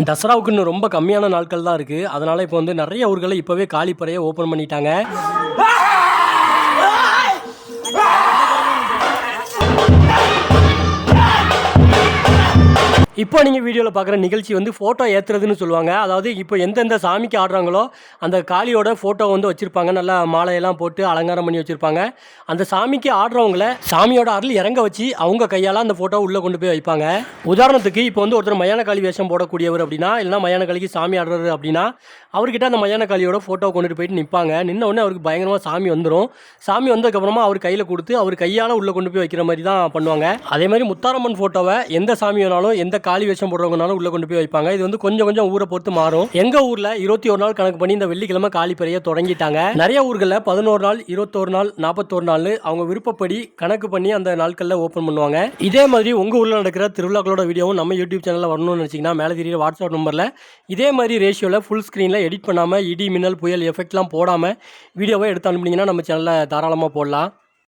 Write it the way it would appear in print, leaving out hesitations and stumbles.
தசராவுக்கு இன்னும் ரொம்ப கம்மியான நாட்கள் தான் இருக்குது. அதனால் இப்போ வந்து நிறைய ஊர்களை இப்போவே காலிப்பறையை ஓப்பன் பண்ணிட்டாங்க. இப்போ நீங்கள் வீடியோவில் பார்க்குற நிகழ்ச்சி வந்து ஃபோட்டோ ஏற்றுறதுன்னு சொல்லுவாங்க. அதாவது இப்போ எந்தெந்த சாமிக்கு ஆடுறாங்களோ அந்த காளியோட ஃபோட்டோ வந்து வச்சுருப்பாங்க. நல்லா மாலையெல்லாம் போட்டு அலங்காரம் பண்ணி வச்சுருப்பாங்க. அந்த சாமிக்கு ஆடுறவங்கள சாமியோட அருள் இறங்க வச்சு அவங்க கையால் அந்த ஃபோட்டோ உள்ளே கொண்டு போய் வைப்பாங்க. உதாரணத்துக்கு இப்போ வந்து ஒருத்தர் மயான காளி வேஷம் போடக்கூடியவர் அப்படின்னா, இல்லைனா மயான காளிக்கு சாமி ஆடுறது அப்படின்னா, அவர்கிட்ட அந்த மயான காளியோட ஃபோட்டோ கொண்டுட்டு போயிட்டு நிற்பாங்க. நின்ன உடனே அவருக்கு பயங்கரமாக சாமி வந்துடும். சாமி வந்ததுக்கப்புறமா அவர் கையில் கொடுத்து அவர் கையால் உள்ளே கொண்டு போய் வைக்கிற மாதிரி தான் பண்ணுவாங்க. அதே மாதிரி முத்தாரம்மன் ஃபோட்டோவை எந்த சாமி வேணாலும் எந்த காளி வேஷம் போடுறவங்கனாலும் உள்ள கொண்டு போய் வைப்பாங்க. இது வந்து கொஞ்சம் கொஞ்சம் ஊரை பொறுத்து மாறும். எங்க ஊர்ல 21 நாள் கணக்கு பண்ணி இந்த வெள்ளிக்கிழமை காளிப்பறையை தொடங்கிட்டாங்க. நிறைய ஊர்களில் 11 நாள், 21 நாள், 41 நாள் அவங்க விருப்பப்படி கணக்கு பண்ணி அந்த நாட்களில் ஓப்பன் பண்ணுவாங்க. இதே மாதிரி உங்க ஊர்ல நடக்கிற திருவிழாக்களோட வீடியோவும் நம்ம யூடியூப் சேனல்ல வரணும்னு நினைச்சீங்கன்னா மேலே தெரியுற வாட்ஸ்அப் நம்பர்ல இதே மாதிரி ரேஷியோல ஃபுல் ஸ்கிரீன்ல எடிட் பண்ணாம இடி மின்னல் புயல் எஃபெக்ட்லாம் போடாம வீடியோவை எடுத்து அனுப்புனீங்கன்னா நம்ம சேனல்ல தாராளமாக போடலாம்.